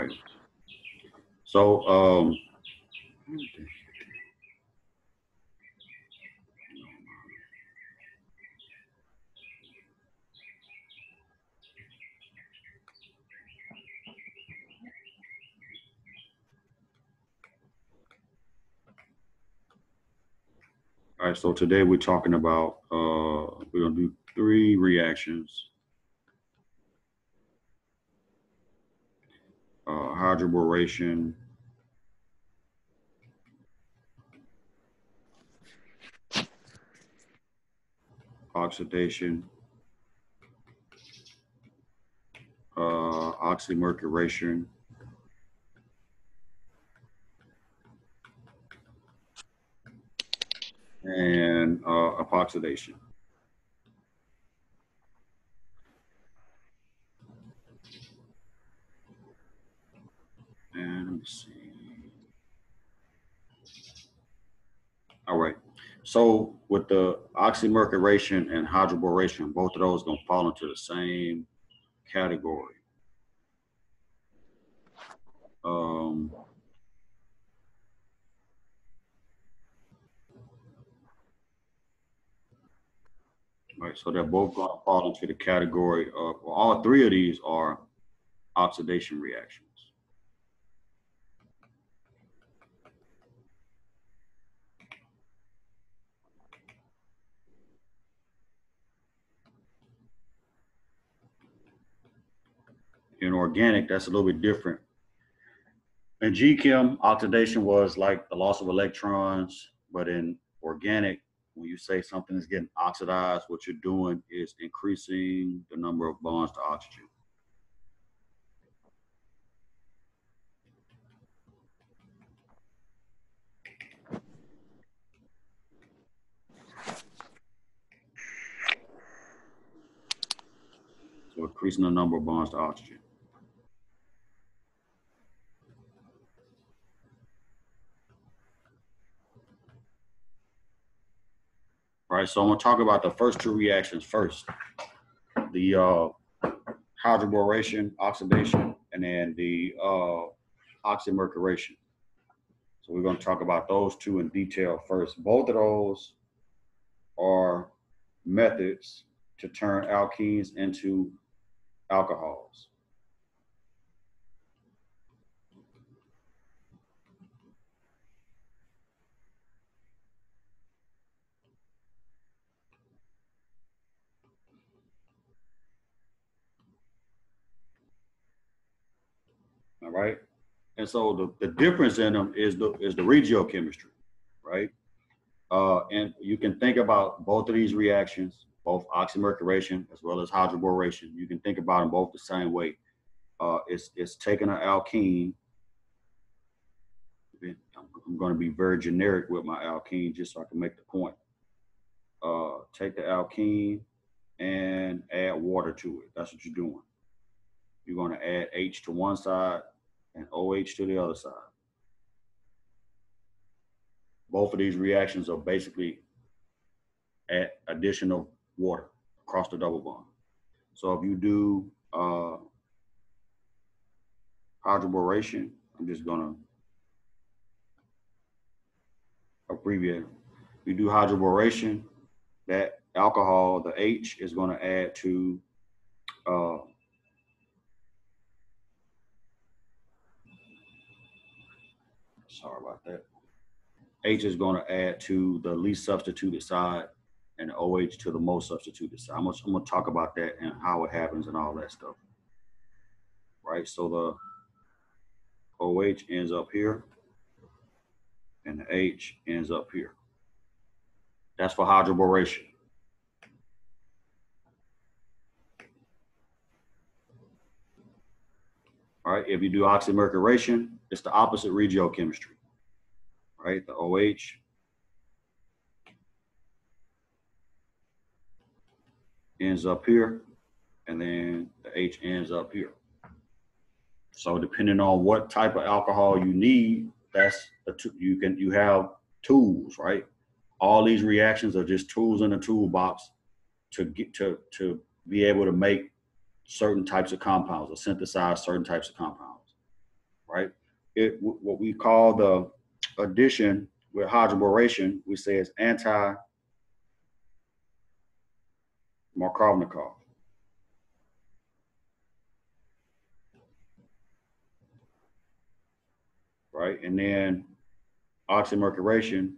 right. So, all right, so today we're talking about, we're gonna do 3 reactions. Hydroboration, oxidation, oxymercuration, and epoxidation. And let me see. All right. So with the oxymercuration and hydroboration, both of those gonna fall into the same category. Right, so they're both going to fall into the category of, well, all 3 of these are oxidation reactions. In organic, that's a little bit different. In CHEM, oxidation was like the loss of electrons, but in organic, when you say something is getting oxidized, what you're doing is increasing the number of bonds to oxygen. So increasing the number of bonds to oxygen. Right, so I'm gonna talk about the first 2 reactions first. The hydroboration, oxidation, and then the oxymercuration. So we're going to talk about those 2 in detail first. Both of those are methods to turn alkenes into alcohols. All right. And so the difference in them is the regiochemistry, right? And you can think about both of these reactions, both oxymercuration as well as hydroboration. You can think about them both the same way. It's taking an alkene. I'm going to be very generic with my alkene just so I can make the point. Take the alkene and add water to it. That's what you're doing. You're going to add H to one side and OH to the other side. Both of these reactions are basically add additional water across the double bond. So if you do hydroboration, I'm just going to abbreviate. If you do hydroboration, that alcohol, the H, is going to add to sorry about that. H is going to add to the least substituted side and the OH to the most substituted side. I'm going to talk about that and how it happens and all that stuff. Right, so the OH ends up here and the H ends up here. That's for hydroboration. All right, if you do oxymercuration, it's the opposite regiochemistry. Right, the OH ends up here, and then the H ends up here. So depending on what type of alcohol you need, that's you have tools, right? All these reactions are just tools in the toolbox to get to be able to make certain types of compounds or synthesize certain types of compounds. right? What we call the addition with hydroboration, we say is anti-Markovnikov, right? And then oxymercuration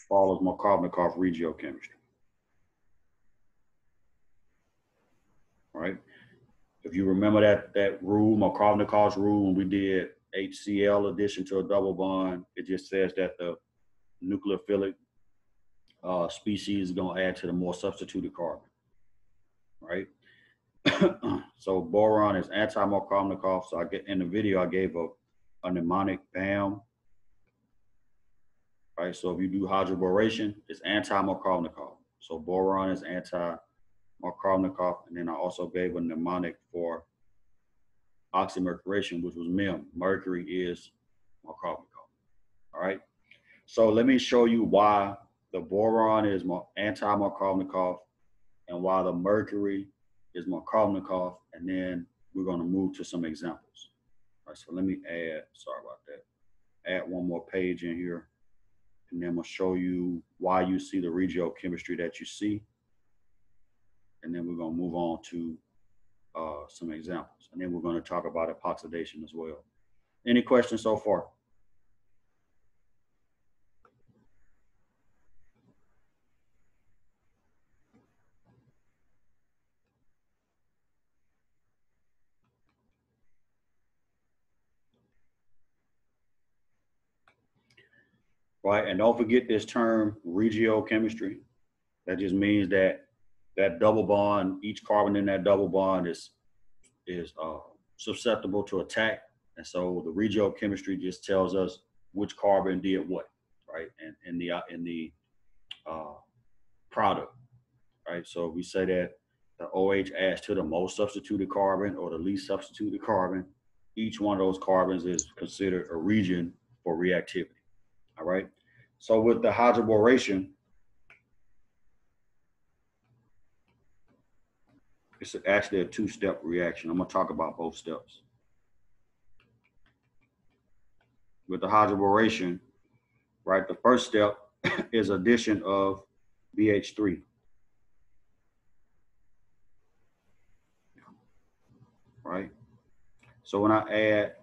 follows Markovnikov regiochemistry, right? If you remember that rule, Markovnikov's rule, when we did HCl addition to a double bond, it just says that the nucleophilic species is going to add to the more substituted carbon, right? So boron is anti-Markovnikov. So in the video I gave a mnemonic BAM, right? So if you do hydroboration, it's anti-Markovnikov. So boron is anti-Markovnikov, and then I also gave a mnemonic for oxymercuration, which was MEM. Mercury is Markovnikov. All right. So let me show you why the boron is anti-Markovnikov and why the mercury is Markovnikov, and then we're going to move to some examples. All right, so let me add, sorry about that, add one more page in here, and then I'm going to show you why you see the regiochemistry that you see, and then we're going to move on to some examples, and then we're going to talk about epoxidation as well. Any questions so far? Right, and don't forget this term, regiochemistry. That just means that that double bond, each carbon in that double bond is susceptible to attack, and so the regiochemistry just tells us which carbon did what, right? And in the product, right? So we say that the OH adds to the most substituted carbon or the least substituted carbon. Each one of those carbons is considered a region for reactivity. All right. So with the hydroboration, it's actually a two-step reaction. I'm going to talk about both steps. With the hydroboration, right, the first step is addition of BH3. Right? So when I add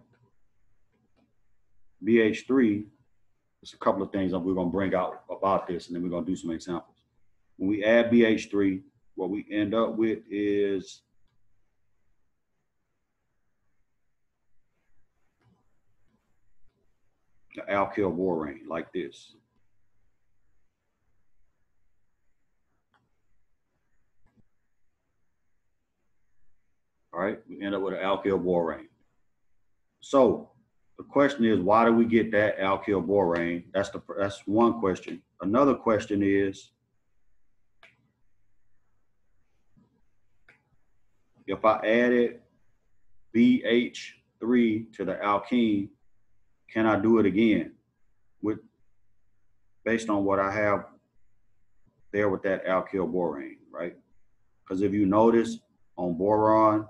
BH3, there's a couple of things that we're going to bring out about this, and then we're going to do some examples. When we add BH3, what we end up with is the alkyl borane, like this. All right, we end up with an alkyl borane. So the question is, why do we get that alkyl borane? That's one question. Another question is, if I added BH3 to the alkene, can I do it again based on what I have there with that alkyl borane, right? Because if you notice on boron,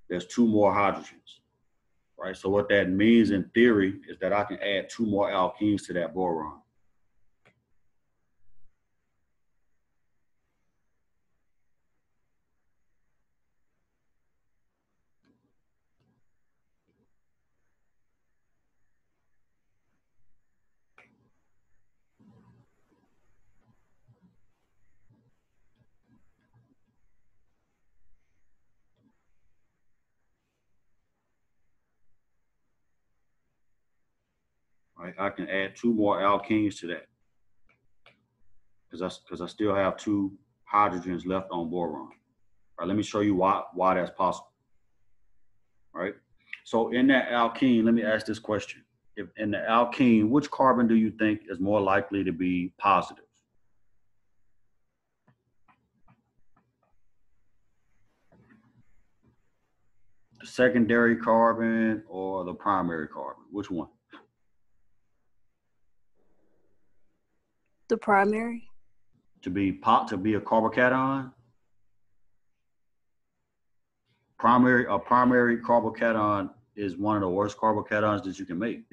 there's two more hydrogens, right? So what that means in theory is that I can add two more alkenes to that boron. Right? I can add two more alkenes to that because I still have two hydrogens left on boron. All right, let me show you why that's possible. All right. So in that alkene, let me ask this question. If in the alkene, which carbon do you think is more likely to be positive? The secondary carbon or the primary carbon? Which one? The primary. To be a carbocation? A primary carbocation is one of the worst carbocations that you can make.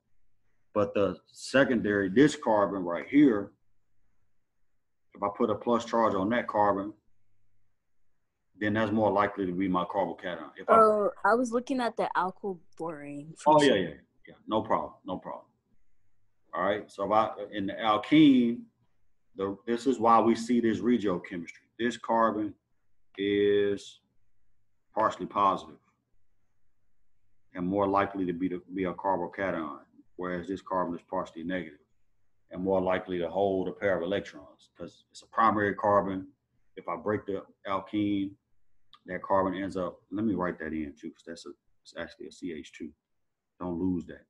But the secondary, this carbon right here, if I put a plus charge on that carbon, then that's more likely to be my carbocation. I was looking at the alkyl borane. Oh, yeah. No problem. All right. So in the alkene, this is why we see this regiochemistry. This carbon is partially positive and more likely to be a carbocation, whereas this carbon is partially negative and more likely to hold a pair of electrons because it's a primary carbon. If I break the alkene, that carbon ends up, let me write that in too, because it's actually a CH2. Don't lose that.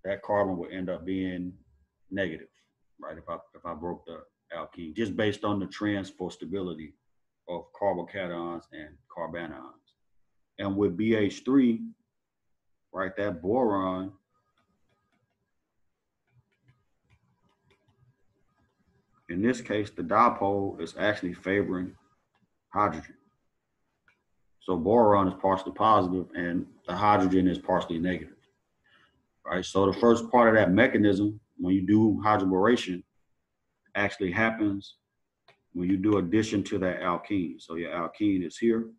That carbon will end up being negative, right? If I broke the alkene, just based on the trends for stability of carbocations and carbanions. And with BH3, right, that boron, in this case, the dipole is actually favoring hydrogen. So boron is partially positive and the hydrogen is partially negative, right? So the first part of that mechanism, when you do hydroboration, actually happens when you do addition to that alkene. So your alkene is here,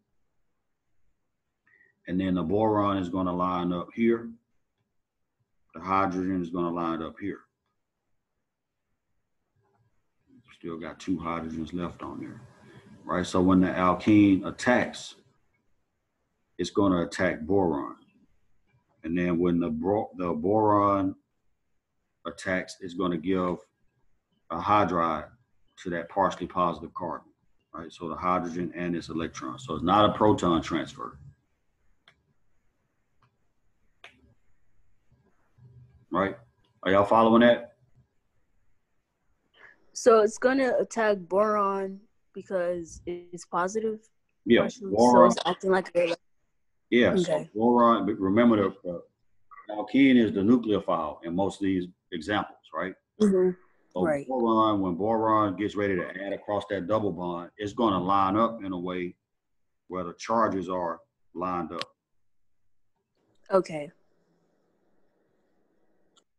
and then the boron is going to line up here. The hydrogen is going to line up here. Still got 2 hydrogens left on there, right? So when the alkene attacks, it's going to attack boron. And then when the boron attacks, it's going to give a hydride to that partially positive carbon, right? So the hydrogen and its electron. So it's not a proton transfer. Right? Are y'all following that? So it's going to attack boron because it's positive? Yeah. Boron, so it's acting like a... Yeah, okay. So boron, remember the alkene is the nucleophile in most of these examples, right? Mm-hmm. So right. boron, when boron gets ready to add across that double bond, it's going to line up in a way where the charges are lined up. Okay.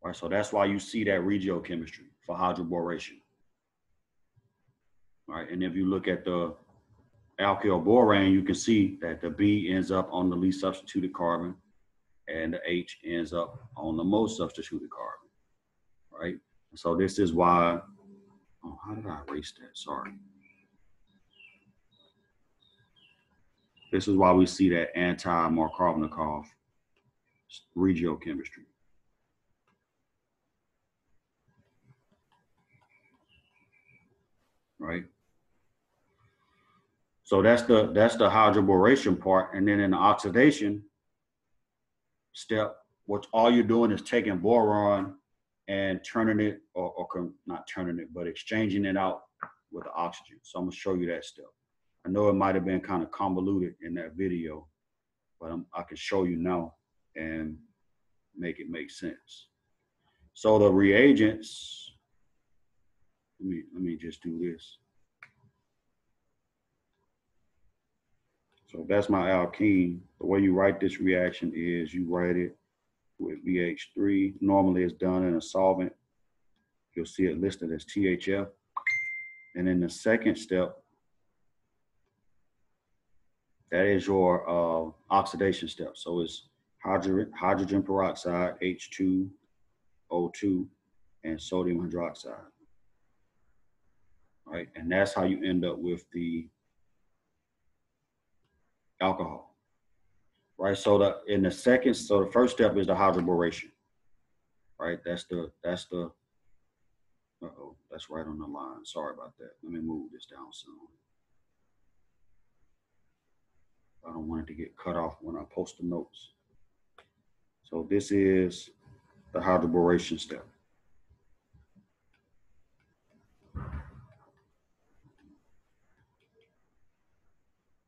Right, so that's why you see that regiochemistry for hydroboration. Right, and if you look at the alkyl borane, you can see that the B ends up on the least substituted carbon and the H ends up on the most substituted carbon, right? So this is why, oh, how did I erase that? Sorry. This is why we see that anti-Markovnikov regiochemistry. Right? So that's the hydroboration part. And then in the oxidation step, what all you're doing is taking boron and turning it, or not turning it, but exchanging it out with the oxygen. So I'm gonna show you that step. I know it might have been kind of convoluted in that video, but I can show you now and make it make sense. So the reagents, let me just do this. So that's my alkene. The way you write this reaction is you write it with BH3. Normally it's done in a solvent. You'll see it listed as THF. And then the second step, that is your oxidation step. So it's hydrogen peroxide, H2O2, and sodium hydroxide. Right? And that's how you end up with the alcohol. Right? So the first step is the hydroboration. Right? That's right on the line. Sorry about that. Let me move this down some. I don't want it to get cut off when I post the notes. So this is the hydroboration step.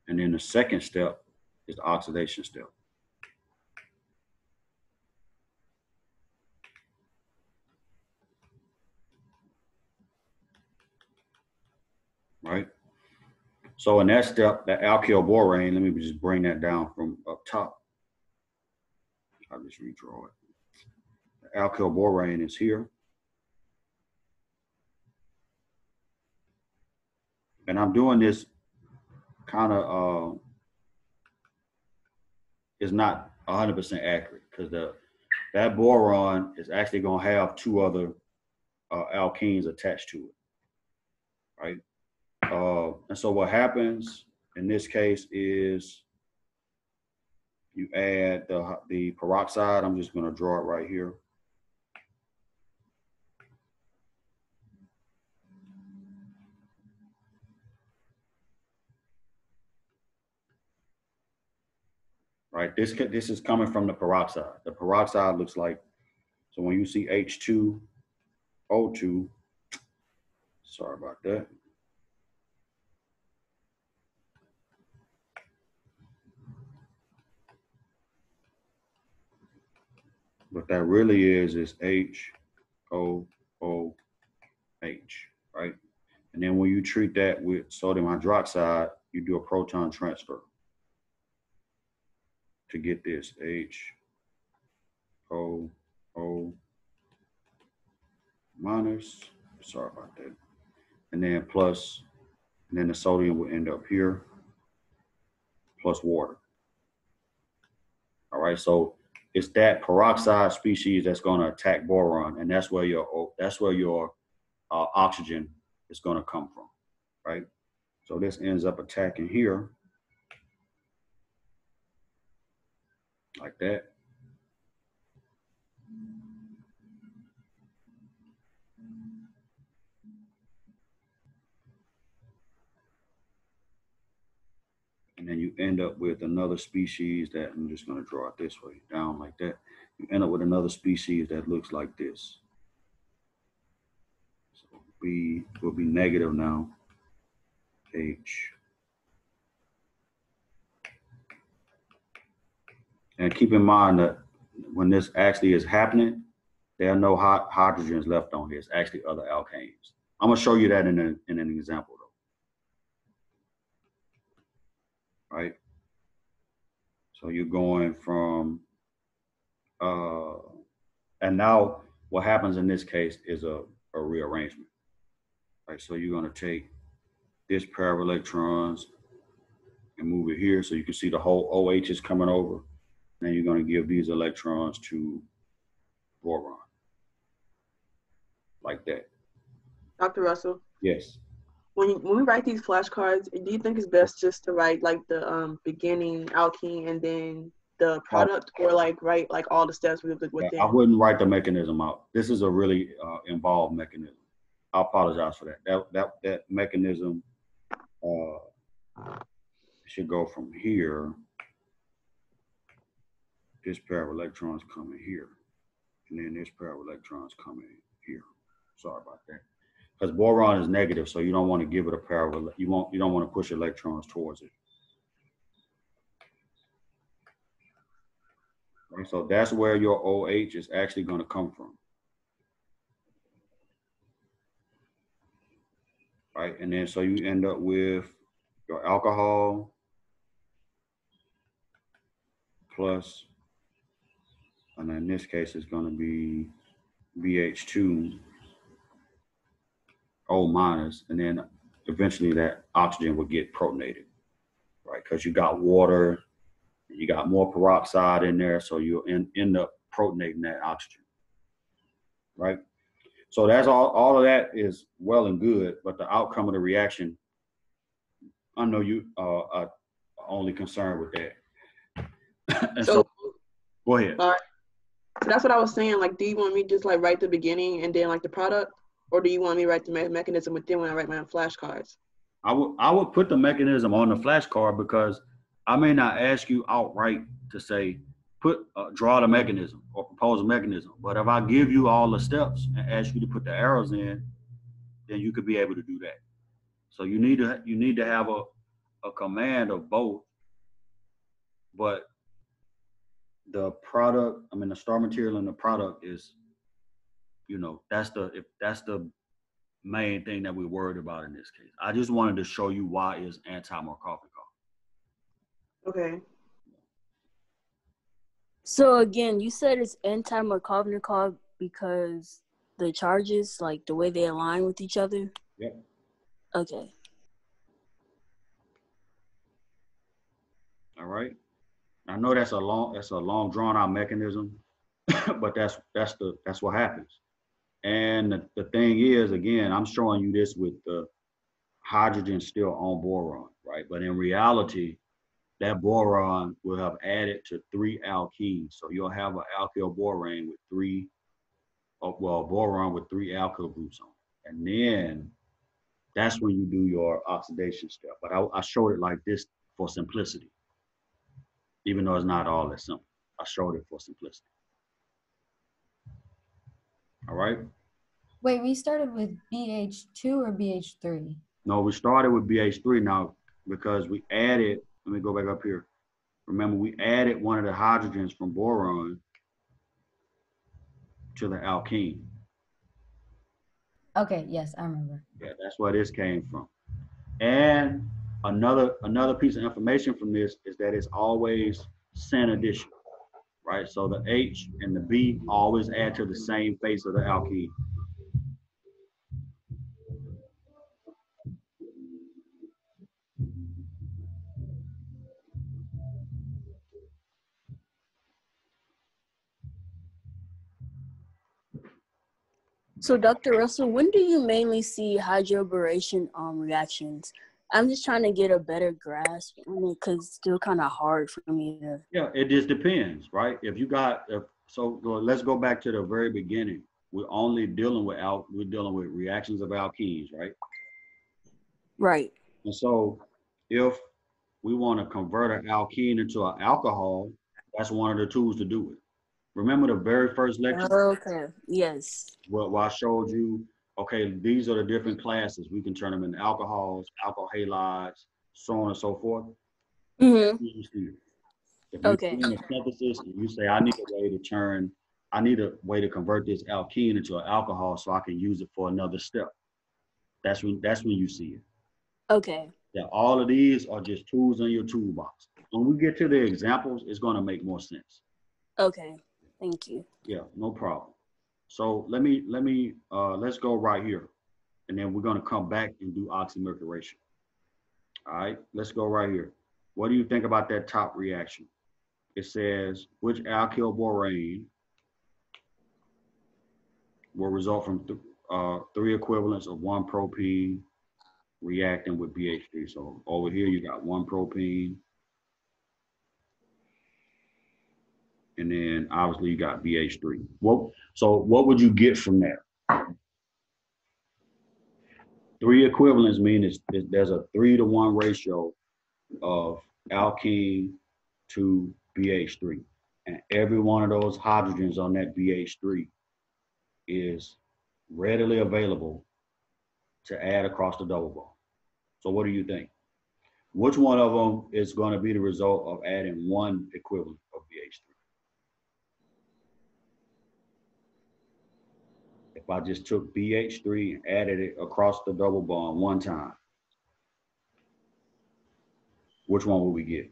And then the second step is the oxidation step. Right? So in that step, the alkyl borane, let me just bring that down from up top. I'll just redraw it. The alkyl borane is here. And I'm doing this kind of, is not 100% accurate because that boron is actually going to have two other alkenes attached to it, right? And so what happens in this case is you add the peroxide. I'm just going to draw it right here. Right, this is coming from the peroxide. The peroxide looks like, so when you see H2O2, sorry about that. What that really is HOOH, right? And then when you treat that with sodium hydroxide, you do a proton transfer to get this HOO minus, sorry about that. And then plus, and then the sodium will end up here, plus water. All right, so it's that peroxide species that's going to attack boron, and that's where your oxygen is going to come from, right? So this ends up attacking here, like that. And then you end up with another species that, I'm just going to draw it this way, down like that. You end up with another species that looks like this. So B will be negative now, H. And keep in mind that when this actually is happening, there are no hydrogens left on here. It's actually other alkanes. I'm going to show you that in an example, though. Right? So you're going from, and now what happens in this case is a rearrangement. Right? So you're going to take this pair of electrons and move it here so you can see the whole OH is coming over. Then you're going to give these electrons to boron. Like that. Dr. Russell? Yes. When we write these flashcards, do you think it's best just to write like the beginning alkene and then the product, or like write like all the steps within? I wouldn't write the mechanism out. This is a really involved mechanism. I apologize for that. That mechanism should go from here. This pair of electrons coming here, and then this pair of electrons coming here. Sorry about that. Because boron is negative, so you don't want to give it a pair of, you don't want to push electrons towards it. Right, so that's where your OH is actually going to come from. Right, and then so you end up with your alcohol plus, and in this case it's going to be BH2O minus, and then eventually that oxygen will get protonated, right? Because you got water, you got more peroxide in there, so you'll end up protonating that oxygen, right? So that's all of that is well and good, but the outcome of the reaction, I know you are only concerned with that. And so go ahead. All right. So that's what I was saying. Like, do you want me to just like write the beginning and then like the product, or do you want me to write the mechanism within when I write my flashcards? I would put the mechanism on the flashcard because I may not ask you outright to say draw the mechanism or propose a mechanism. But if I give you all the steps and ask you to put the arrows in, then you could be able to do that. So you need to have a command of both. But the product, I mean, the start material and the product is, that's the main thing that we're worried about in this case. I just wanted to show you why it's anti-Markovnikov. Okay. So again, you said it's anti-Markovnikov because the charges, like the way they align with each other? Yep. Okay. All right. I know that's a long drawn out mechanism, but that's what happens. And the thing is, again, I'm showing you this with the hydrogen still on boron, right? But in reality, that boron will have added to 3 alkenes. So you'll have an alkyl boron with 3, boron with 3 alkyl groups on it. And then that's when you do your oxidation step. But I showed it like this for simplicity, even though it's not all that simple. I showed it for simplicity. All right. Wait, we started with BH2 or BH3? No, we started with BH3 now because we added, let me go back up here. Remember, we added one of the hydrogens from boron to the alkene. Okay, yes, I remember. Yeah, that's where this came from. And another piece of information from this is that it's always syn addition, right? So the H and the B always add to the same face of the alkene. So Dr. Russell, when do you mainly see hydroboration reactions? I'm just trying to get a better grasp on it because it's still kind of hard for me to. Yeah, it just depends, right? So let's go back to the very beginning. We're only dealing with reactions of alkenes, right? Right. And so if we want to convert an alkene into an alcohol, that's one of the tools to do it. Remember the very first lecture? Okay. Yes. Where I showed you, okay, these are the different classes. We can turn them into alcohols, alcohol halides, so on and so forth. Mm-hmm. If you're Okay. doing a synthesis and you say, I need a way to convert this alkene into an alcohol so I can use it for another step. That's when you see it. Okay. That all of these are just tools in your toolbox. When we get to the examples, it's going to make more sense. Okay. Thank you. Yeah, no problem. So let's go right here, and then we're going to come back and do oxymercuration. All right, let's go right here. What do you think about that top reaction? It says which alkyl borane will result from 3 equivalents of 1 propene reacting with BH3. So over here you got 1 propene, and then obviously you got BH3. So what would you get from that? 3 equivalents mean there's a 3-to-1 ratio of alkene to BH3. And every one of those hydrogens on that BH3 is readily available to add across the double bond. So what do you think? Which one of them is going to be the result of adding 1 equivalent of BH3? If I just took BH3 and added it across the double bond 1 time, which one will we get?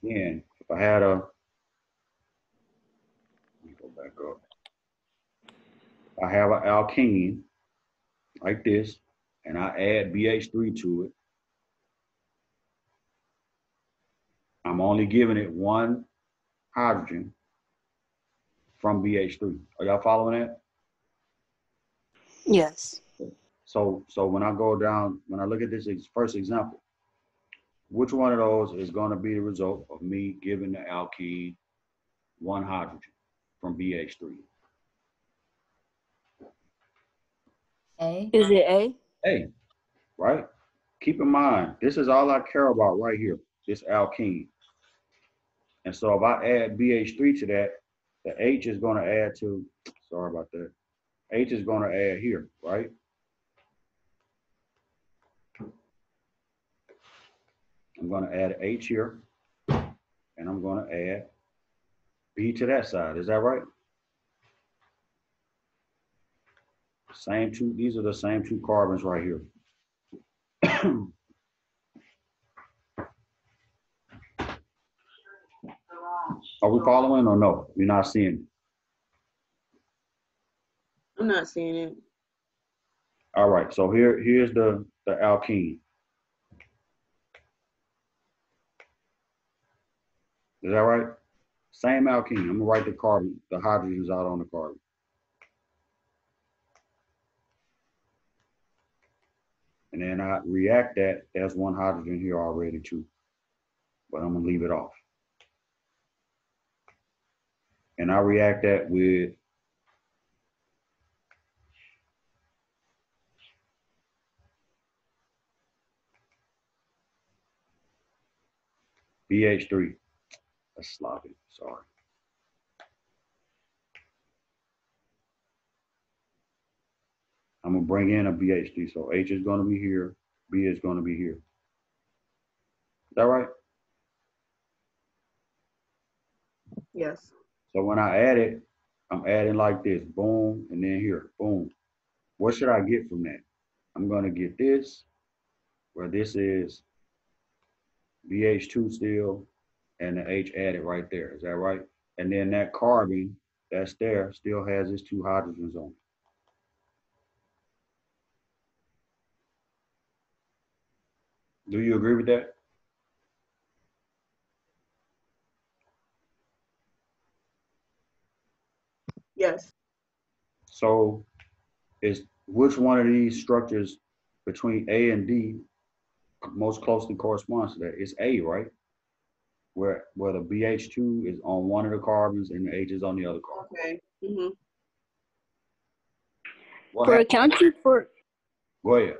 Again, if I had let me go back up. I have an alkene like this, and I add BH3 to it. I'm only giving it 1 hydrogen from BH3. Are y'all following that? Yes. So when I look at this first example, which one of those is going to be the result of me giving the alkene 1 hydrogen from BH3? A. Is it A? A, right? Keep in mind, this is all I care about right here, this alkene. And so if I add BH3 to that, the H is going to add to, sorry about that, H is going to add here, right? I'm going to add H here, and I'm going to add B to that side. Is that right? Same two, these are the same two carbons right here. Are we following or no? You're not seeing it? I'm not seeing it. All right, so here's the alkene. Is that right? Same alkene. I'm gonna write the carbon, the hydrogens out on the carbon. And then I react that. There's one hydrogen here already too, but I'm gonna leave it off. And I react that with BH3. That's sloppy, sorry. I'm gonna bring in a BH3, so H is gonna be here, B is gonna be here. Is that right? Yes. So when I add it, I'm adding like this, boom, and then here, boom. What should I get from that? I'm gonna get this, where this is BH2 still, and the H added right there. Is that right? And then that carbon that's there still has its two hydrogens on it. Do you agree with that? Yes. So is which one of these structures between A and D most closely corresponds to that? It's A, right? Where the BH2 is on one of the carbons and the H is on the other carbon. Okay. Mm-hmm. What For happened? Go ahead.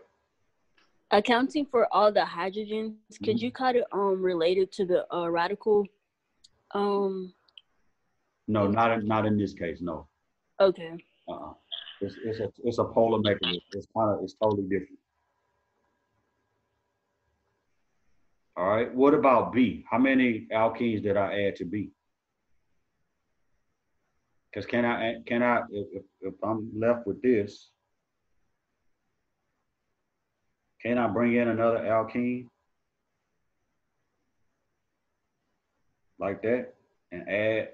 accounting for all the hydrogens, could you kind of relate it to the radical? No, not in this case. No. Okay. It's a polar mechanism. It's totally different. All right. What about B? How many alkenes did I add to B? Because can I if I'm left with this, can I bring in another alkene like that and add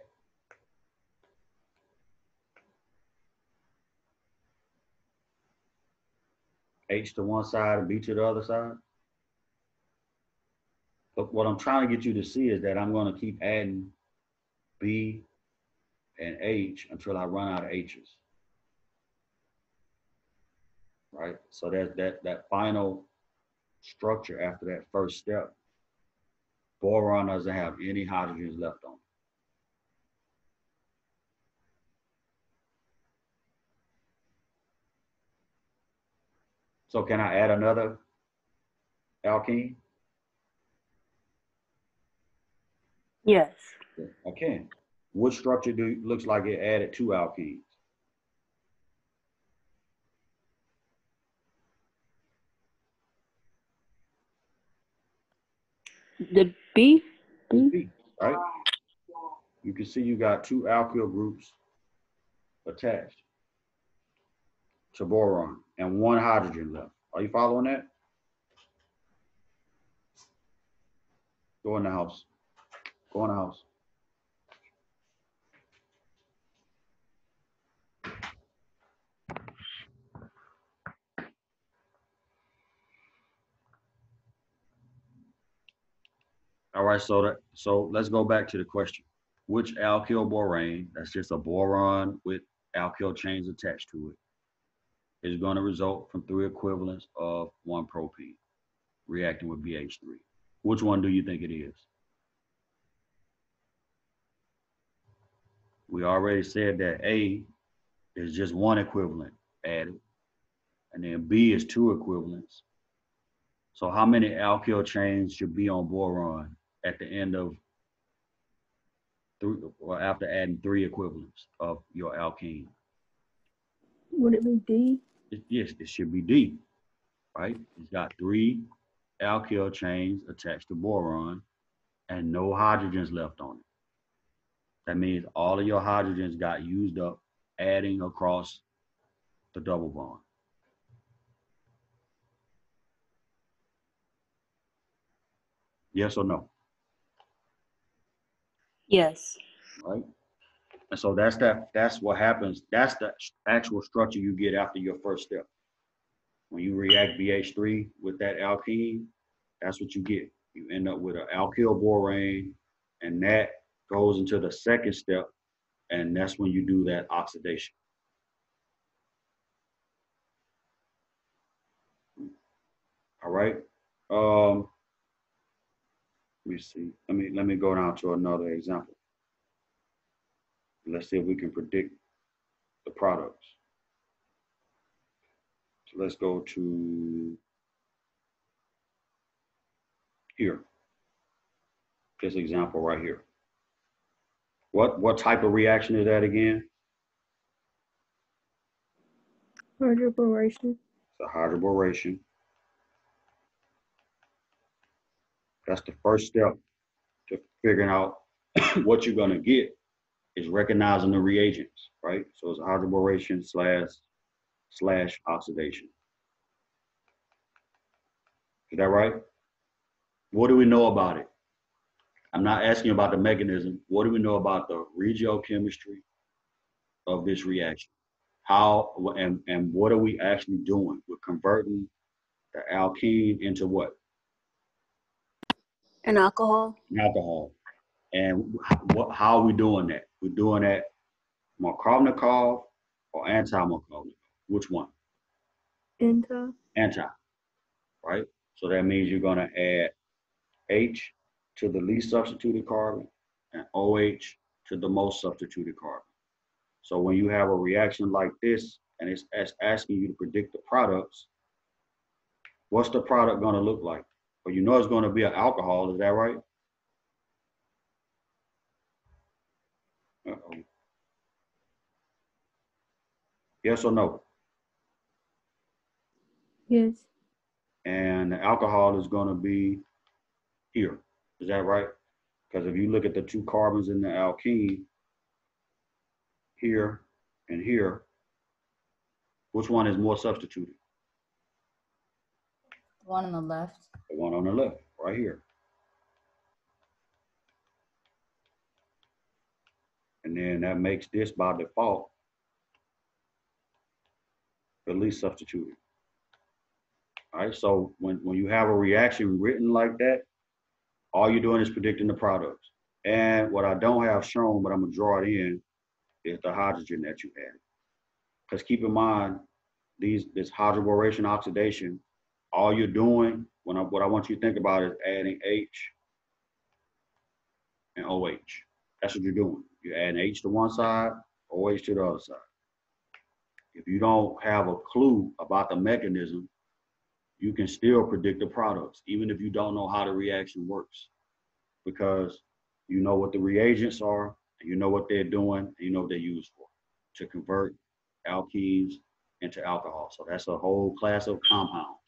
H to one side and B to the other side? But what I'm trying to get you to see is that I'm going to keep adding B and H until I run out of H's. Right? So there's that final structure after that first step. Boron doesn't have any hydrogens left on it. So can I add another alkene? Yes. I can. What structure looks like it added two alkenes? The B? B, right? You can see you got two alkyl groups attached to boron and one hydrogen left. Are you following that? Go in the house. Go in the house. All right, so let's go back to the question. Which alkyl borane, that's just a boron with alkyl chains attached to it, is going to result from three equivalents of one propene reacting with BH3? Which one do you think it is? We already said that A is just one equivalent added, and then B is two equivalents. So how many alkyl chains should be on boron at the end of three, or after adding three equivalents of your alkene? Would it be D? Yes, it should be D, right? It's got three alkyl chains attached to boron and no hydrogens left on it. That means all of your hydrogens got used up adding across the double bond. Yes or no? Yes. Right? And so that's what happens. That's the actual structure you get after your first step. When you react BH3 with that alkene, that's what you get. You end up with an alkyl borane, and that goes into the second step, and that's when you do that oxidation. All right. Let me see. Let me go down to another example. Let's see if we can predict the products. So let's go to here. This example right here. What type of reaction is that again? Hydroboration. It's a hydroboration. That's the first step to figuring out what you're gonna get is recognizing the reagents, right? So it's hydroboration slash oxidation. Is that right? What do we know about it? I'm not asking about the mechanism. What do we know about the regiochemistry of this reaction? How and what are we actually doing? We're converting the alkene into what? An alcohol. Alcohol. And how are we doing that? We're doing that Markovnikov or anti-Markovnikov? Which one? Anti, right? So that means you're going to add H to the least substituted carbon and OH to the most substituted carbon. So when you have a reaction like this and it's asking you to predict the products, what's the product going to look like? Well, you know it's going to be an alcohol, is that right? Uh-oh. Yes or no? Yes. And the alcohol is going to be here. Is that right? Because if you look at the two carbons in the alkene, here and here, which one is more substituted? The one on the left. The one on the left, right here. And then that makes this by default the least substituted. All right, so when you have a reaction written like that, all you're doing is predicting the products. And what I don't have shown, but I'm gonna draw it in, is the hydrogen that you added. Because keep in mind, this hydroboration oxidation, all you're doing, what I want you to think about is adding H and OH. That's what you're doing. You're adding H to one side, OH to the other side. If you don't have a clue about the mechanism, you can still predict the products, even if you don't know how the reaction works, because you know what the reagents are, and you know what they're doing, and you know what they're used for, to convert alkenes into alcohol. So that's a whole class of compounds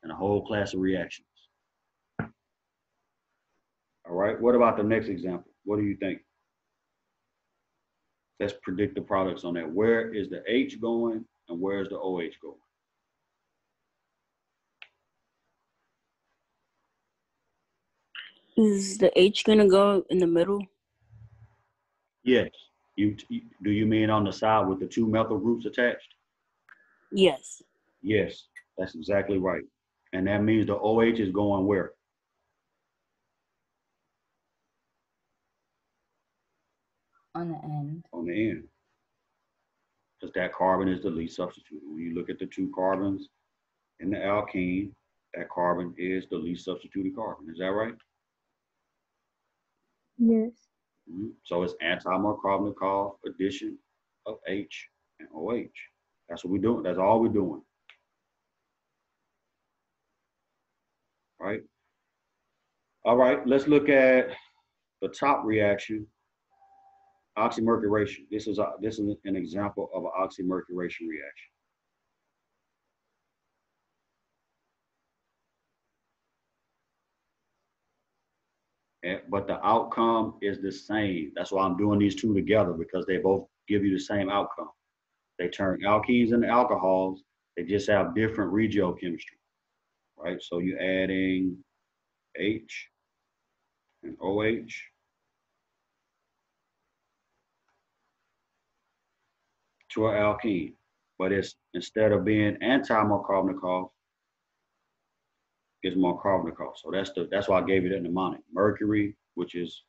and a whole class of reactions. All right, what about the next example? What do you think? Let's predict the products on that. Where is the H going and where is the OH going? Is the H gonna go in the middle? Yes. Do you mean on the side with the two methyl groups attached? Yes. Yes, that's exactly right. And that means the OH is going where? On the end. On the end. Because that carbon is the least substituted. When you look at the two carbons in the alkene, that carbon is the least substituted carbon. Is that right? Yes. So it's anti-Markovnikov addition of H and OH. That's what we're doing. That's all we're doing. Right? All right, let's look at the top reaction, oxymercuration. This is an example of an oxymercuration reaction. But the outcome is the same. That's why I'm doing these two together, because they both give you the same outcome. They turn alkenes into alcohols. They just have different regiochemistry, right? So you're adding H and OH. To an alkene, but it's instead of being anti-Markovnikov, it's Markovnikov. So that's why I gave it a mnemonic. Mercury, which is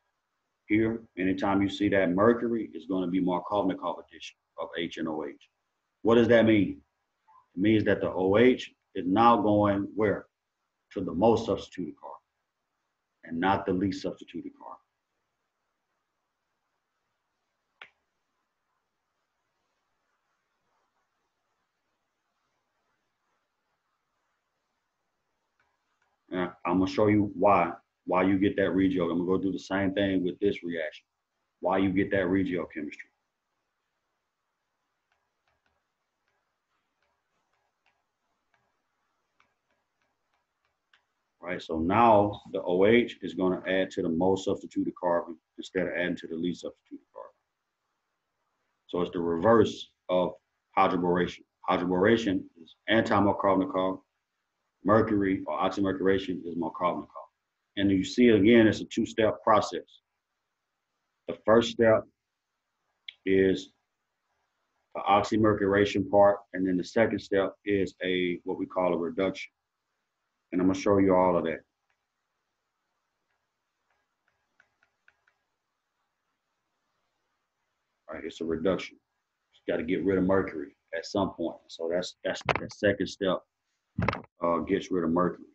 here. Anytime you see that mercury, it's going to be Markovnikov addition of H and OH. What does that mean? It means that the OH is now going where? To the most substituted carbon and not the least substituted carbon. And I'm gonna show you why you get that regio. I'm gonna go do the same thing with this reaction. Why you get that regiochemistry. Right, so now the OH is going to add to the most substituted carbon instead of adding to the least substituted carbon. So it's the reverse of hydroboration. Hydroboration is anti-Markovnikov. Mercury or oxymercuration is Markovnikov. And you see again, it's a two-step process. The first step is the oxymercuration part, and then the second step is what we call a reduction. And I'm going to show you all of that. All right, it's a reduction. You got to get rid of mercury at some point. So that's that second step gets rid of mercury.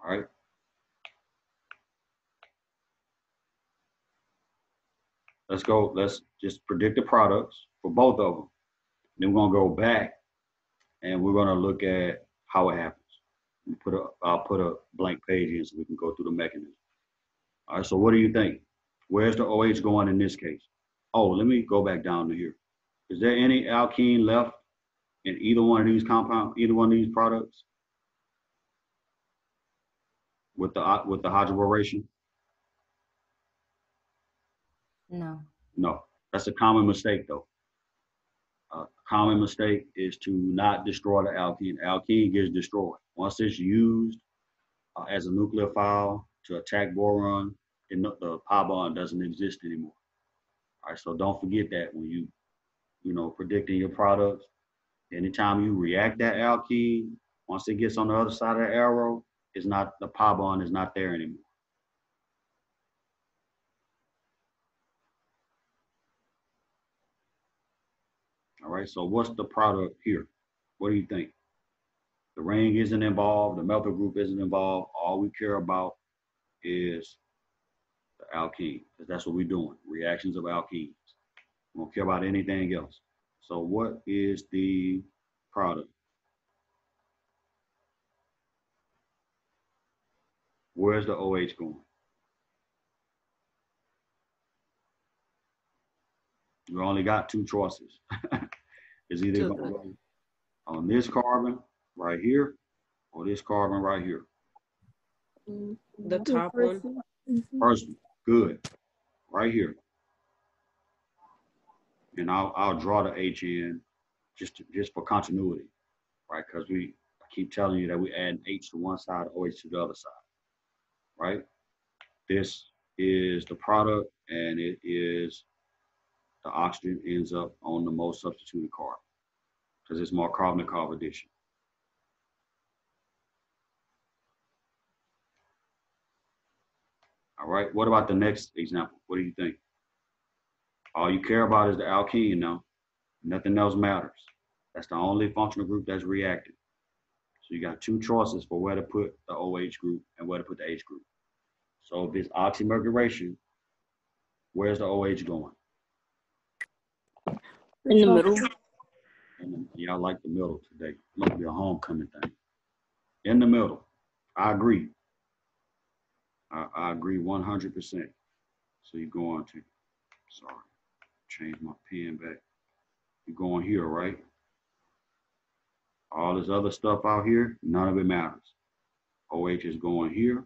All right. Let's go. Let's just predict the products for both of them. Then we're gonna go back and we're gonna look at how it happens. I'll put a blank page in so we can go through the mechanism. All right. So what do you think? Where's the OH going in this case? Oh, let me go back down to here. Is there any alkene left in either one of these compounds, either one of these products with the hydroboration? No. No, that's a common mistake though. A common mistake is to not destroy the alkene. Alkene gets destroyed. Once it's used as a nucleophile to attack boron, the pi bond doesn't exist anymore. All right, so don't forget that when you predicting your products. Anytime you react that alkene, once it gets on the other side of the arrow, the pi bond is not there anymore. All right, so what's the product here? What do you think? The ring isn't involved, the methyl group isn't involved. All we care about is the alkene, because that's what we're doing, reactions of alkenes. We don't care about anything else. So what is the product? Where's the OH going? You only got two choices. It's either going to go on this carbon right here or this carbon right here. The top one. First, good, right here. And I'll draw the H in just for continuity, right? Because I keep telling you that we add H to one side, OH to the other side, right? This is the product, and it is the oxygen ends up on the most substituted carbon because it's Markovnikov addition. All right, what about the next example? What do you think? All you care about is the alkene now. Nothing else matters. That's the only functional group that's reacting. So you got two choices for where to put the OH group and where to put the H group. So if it's oxymercuration, where's the OH going? In the middle. And yeah, I like the middle today. It must be a homecoming thing. In the middle. I agree. I agree 100%. So you're going to, sorry, change my pen back. You're going here, right? All this other stuff out here, none of it matters. OH is going here.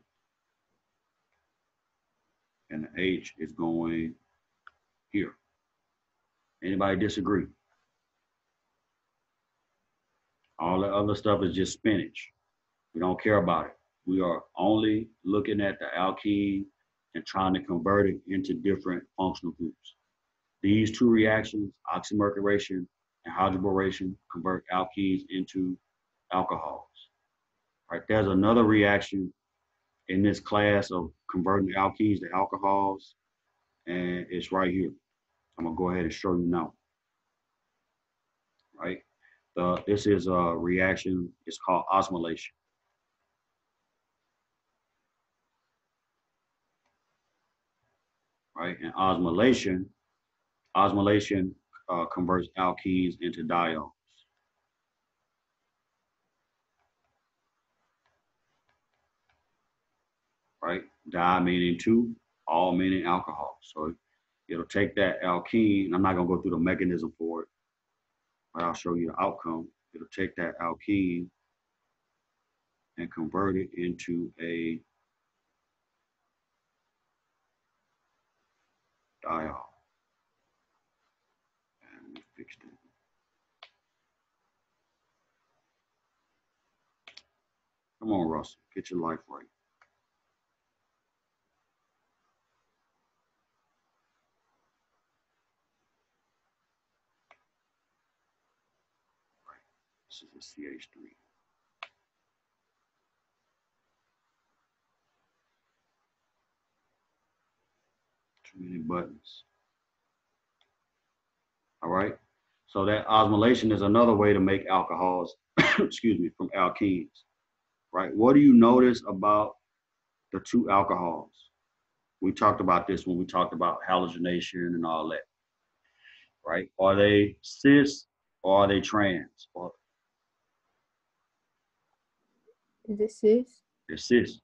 and the H is going here. Anybody disagree? All the other stuff is just spinach. We don't care about it. We are only looking at the alkene and trying to convert it into different functional groups. These two reactions, oxymercuration and hydroboration, convert alkenes into alcohols. All right, there's another reaction in this class of converting alkenes to alcohols, and it's right here. I'm gonna go ahead and show you now. Right, this is a reaction. It's called osmolation. Right, and osmolation converts alkenes into diols. Right, di meaning two, all meaning alcohol. So it'll take that alkene. I'm not gonna go through the mechanism for it, but I'll show you the outcome. It'll take that alkene and convert it into a diol. And we fixed it. Come on, Russell, get your life right. This is a CH3. Too many buttons. All right. So that osmolation is another way to make alcohols, excuse me, from alkenes. Right. What do you notice about the two alcohols? We talked about this when we talked about halogenation and all that. Right. Are they cis or are they trans? Or Is it cis? they're cis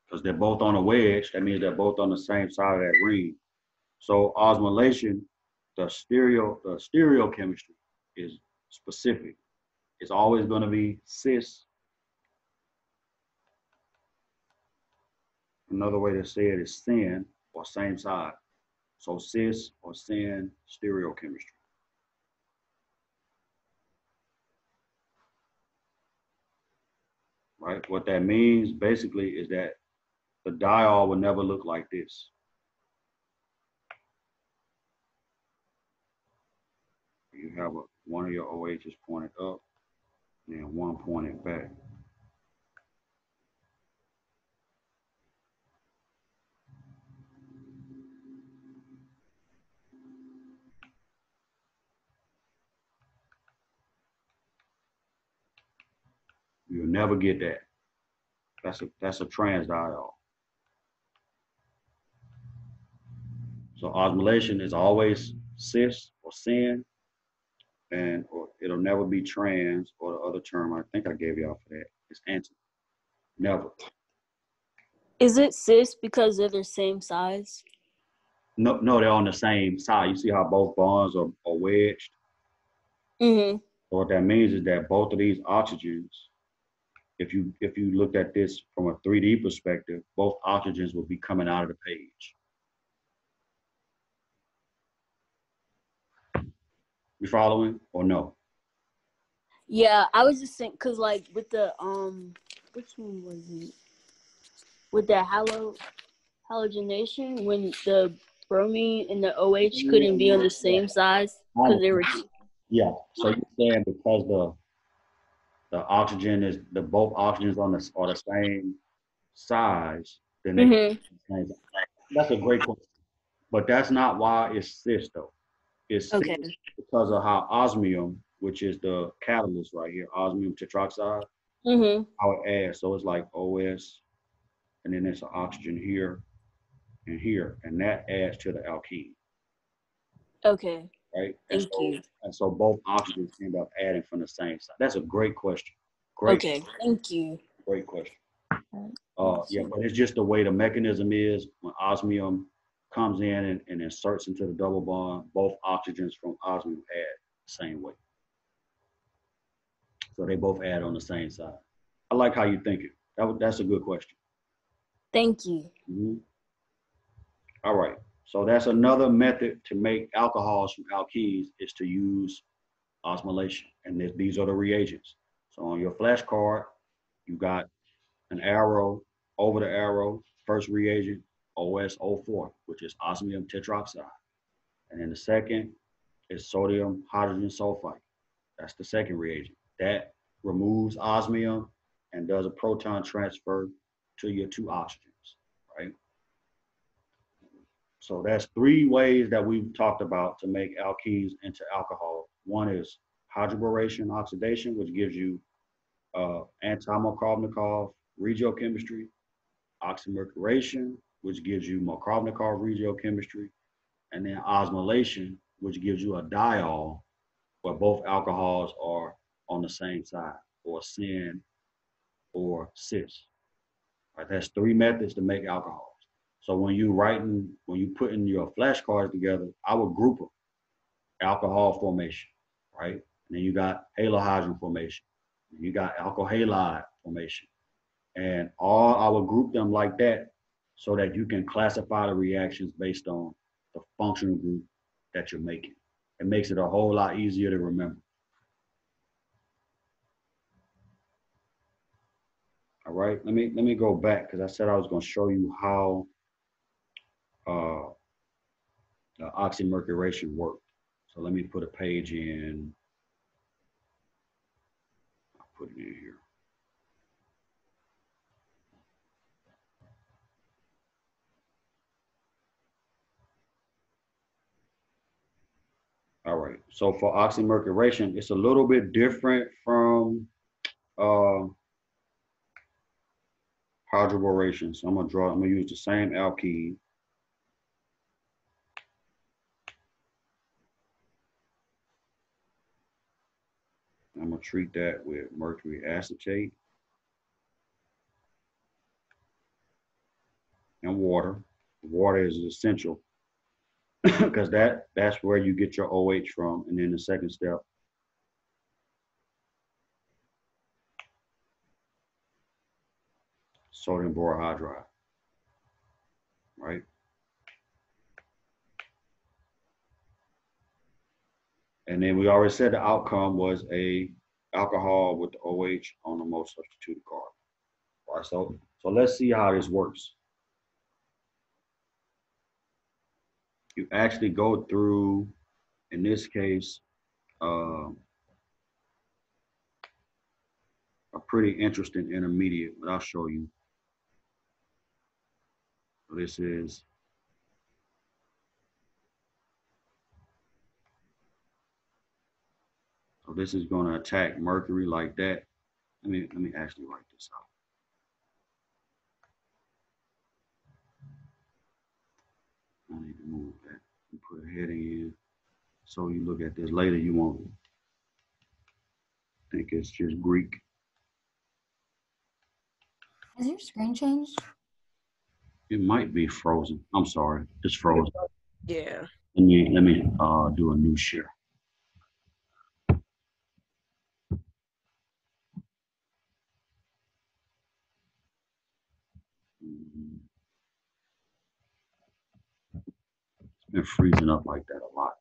because they're both on a wedge. That means they're both on the same side of that ring. So osmolation, the stereochemistry is specific. It's always going to be cis. Another way to say it is syn or same side. So cis or syn stereochemistry. Right? What that means basically is that the diol will never look like this. You have one of your OHs pointed up and then one pointed back. You'll never get that. That's a trans diol. So osmolation is always cis or syn, and or it'll never be trans, or the other term I think I gave y'all for that is anti. Never. Is it cis because they're the same size? No, they're on the same side. You see how both bonds are wedged? Mm-hmm. So what that means is that both of these oxygens, if you looked at this from a 3D perspective, both oxygens will be coming out of the page. You following or no? Yeah, I was just saying because like with the which one was it? With the halogenation, when the bromine and the OH couldn't be on the same size because they were. Yeah. So you're saying because the oxygen is both oxygens are the same size, then they Mm-hmm. that's a great question. But that's not why it's cis though. It's cis Okay. because of how osmium, which is the catalyst right here, osmium tetroxide, Mm-hmm. how it adds. So it's like OS, and then there's an oxygen here and here, and that adds to the alkene. Okay. Right? Thank you. And so both oxygens end up adding from the same side. That's a great question. Great. Okay. Thank you. Great question. Yeah, but it's just the way the mechanism is when osmium comes in and inserts into the double bond, both oxygens from osmium add the same way. So they both add on the same side. I like how you think it. That's a good question. Thank you. Mm-hmm. All right. So that's another method to make alcohols from alkenes is to use osmolation. And these are the reagents. So on your flashcard, you got an arrow, over the arrow, first reagent, OSO4, which is osmium tetroxide. And then the second is sodium hydrogen sulfide. That's the second reagent. That removes osmium and does a proton transfer to your two oxygens, right? So that's three ways that we've talked about to make alkenes into alcohol. One is hydroboration oxidation, which gives you anti-Markovnikov regiochemistry, oxymercuration, which gives you Markovnikov regiochemistry, and then osmolation, which gives you a diol where both alcohols are on the same side, or syn or cis. Right? That's three methods to make alcohols. So when you putting your flashcards together, I would group them: alcohol formation, right? And then you got halohydrogen formation. You got alkyl halide formation. And all I would group them like that so that you can classify the reactions based on the functional group that you're making. It makes it a whole lot easier to remember. All right, let me go back because I said I was going to show you how the oxymercuration worked. So let me put a page in. I'll put it in here. All right, so for oxymercuration, it's a little bit different from hydroboration. So I'm gonna use the same alkene. I'm gonna treat that with mercury acetate and water. Water is essential because that's where you get your OH from. And then the second step, sodium borohydride, right? And then we already said the outcome was a alcohol with the OH on the most substituted carbon. All right, so let's see how this works. You actually go through, in this case, a pretty interesting intermediate, but I'll show you. So this is going to attack mercury like that. Let me actually write this out. I need to move that and put a heading in. So you look at this later, you won't think it's just Greek. Has your screen changed? It might be frozen. I'm sorry, it's frozen. Yeah. Let me do a new share. It's been freezing up like that a lot.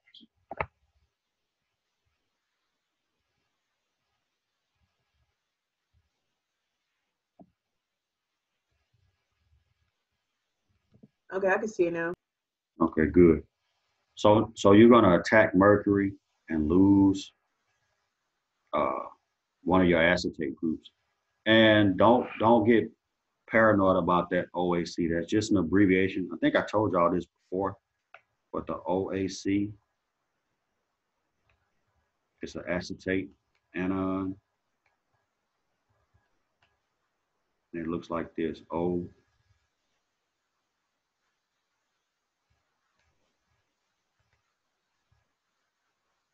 Okay, I can see it now. Okay, good. So you're gonna attack mercury and lose one of your acetate groups. And don't get paranoid about that OAC. That's just an abbreviation. I think I told y'all this before, but the OAC is an acetate anion. And it looks like this, O.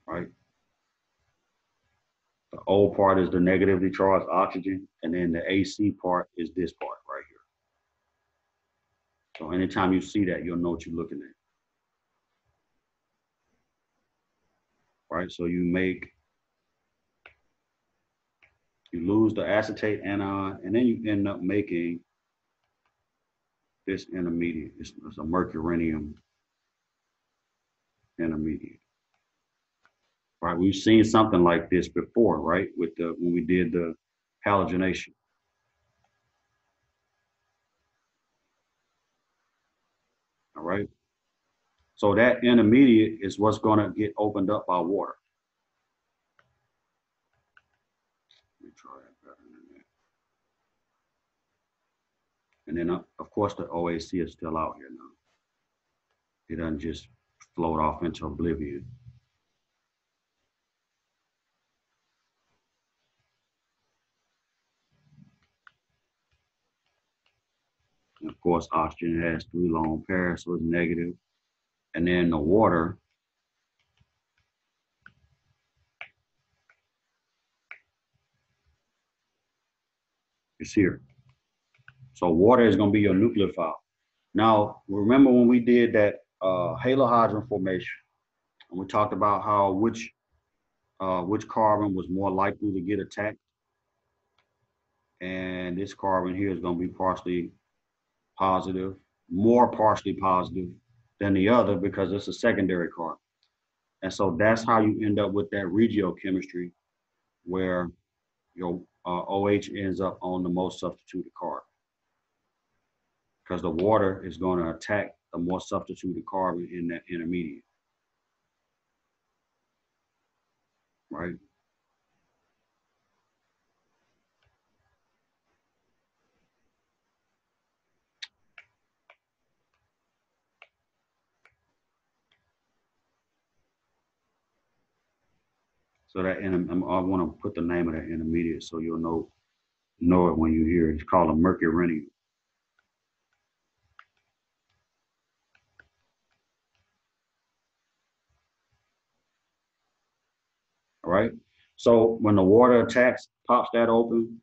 Right? The O part is the negatively charged oxygen, and then the AC part is this part right here. So anytime you see that, you'll know what you're looking at. Right? So you lose the acetate anion, and then you end up making this intermediate. It's a mercurinium intermediate. Right, we've seen something like this before, right? With the when we did the halogenation. All right. So that intermediate is what's going to get opened up by water. Let me try that better than that. And then, of course, the OAC is still out here now. It doesn't just float off into oblivion. And of course, oxygen has 3 lone pairs, so it's negative. And then the water is here. So water is going to be your nucleophile. Now, remember when we did that halohydrin formation, and we talked about how which carbon was more likely to get attacked. And this carbon here is going to be partially positive, more partially positive than the other because it's a secondary carbon. And so that's how you end up with that regiochemistry where your OH ends up on the most substituted carbon. Because the water is going to attack the more substituted carbon in that intermediate. Right? So that I want to put the name of that intermediate so you'll know it when you hear it. It's called a mercurinium. All right. So when the water attacks, pops that open,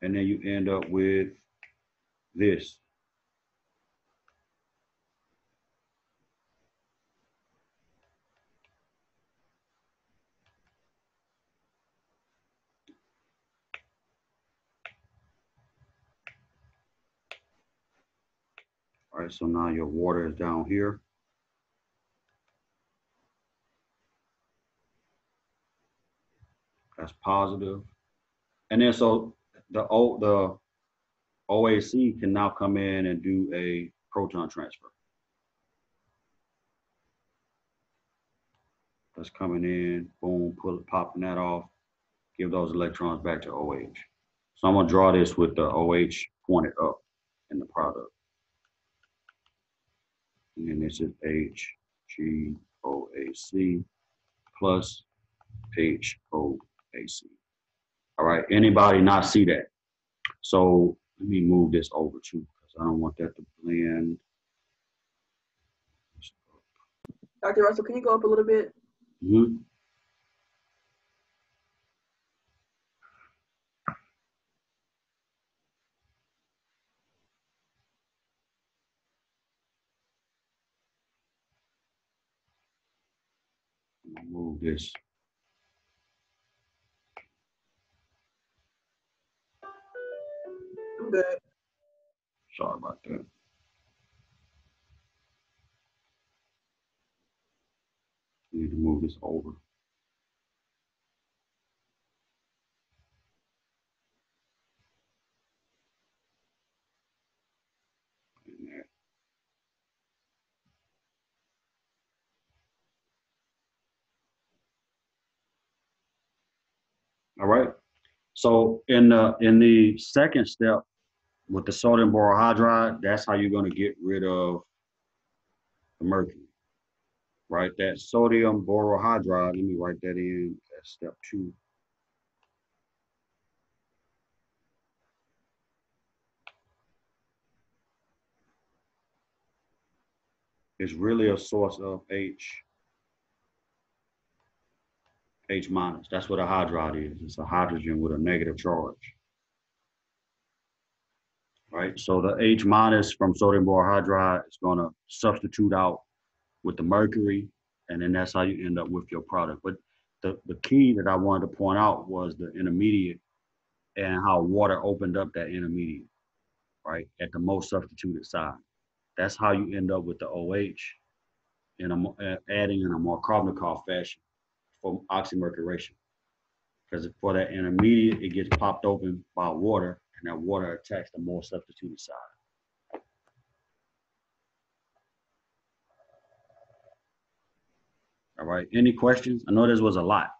and then you end up with this. All right, so now your water is down here. That's positive. And then so the OAC can now come in and do a proton transfer. That's coming in, boom, popping that off, give those electrons back to OH. So I'm gonna draw this with the OH pointed up in the product. And then this is HGOAC plus HOAC. All right, anybody not see that? So let me move this over too, because I don't want that to blend. Dr. Russell, can you go up a little bit? Mm-hmm. Move this. I'm good. Sorry about that. Need to move this over. All right. So in the second step with the sodium borohydride, that's how you're going to get rid of the mercury. Right? That sodium borohydride, let me write that in. That's step 2. It's really a source of H minus. That's what a hydride is. It's a hydrogen with a negative charge. Right? So the H minus from sodium borohydride is going to substitute out with the mercury, and then that's how you end up with your product. But the key that I wanted to point out was the intermediate and how water opened up that intermediate. right, at the most substituted side. That's how you end up with the OH in adding in a more Markovnikov fashion for oxymercuration. Because for that intermediate, it gets popped open by water, and that water attacks the more substituted side. All right, any questions? I know this was a lot.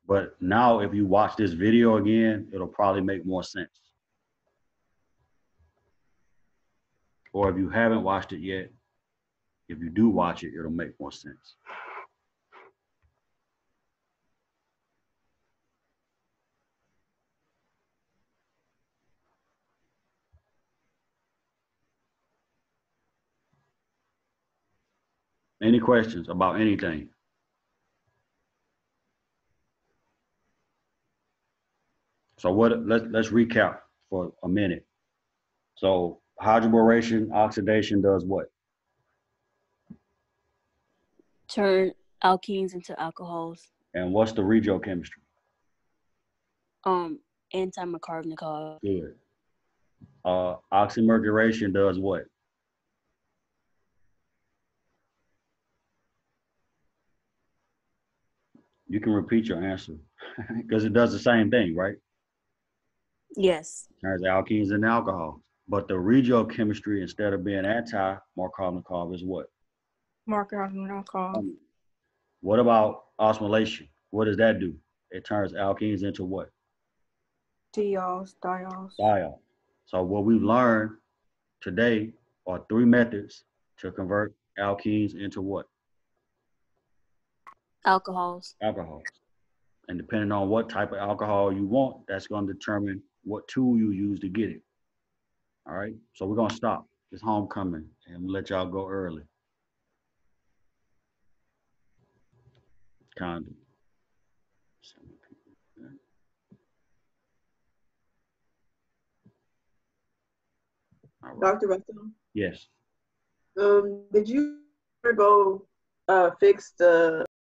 But now if you watch this video again, it'll probably make more sense. Or if you haven't watched it yet, if you do watch it, it'll make more sense. Any questions about anything? So let's recap for a minute. So hydroboration oxidation does what? Turn alkenes into alcohols. And what's the regiochemistry? Anti-Markovnikov. Good. Oxymercuration does what? You can repeat your answer because it does the same thing, right? Yes. Turns alkenes into alcohols. But the regiochemistry, instead of being anti-Markovnikov, is what? Markovnikov. What about osmolation? What does that do? It turns alkenes into what? Diols. Diols. So what we've learned today are 3 methods to convert alkenes into what? Alcohols. Alcohols. And depending on what type of alcohol you want, that's going to determine what tool you use to get it. All right, so we're going to stop. It's homecoming, and we'll let y'all go early. Kind of. All right. Dr. Russell, Yes. did you ever go fix the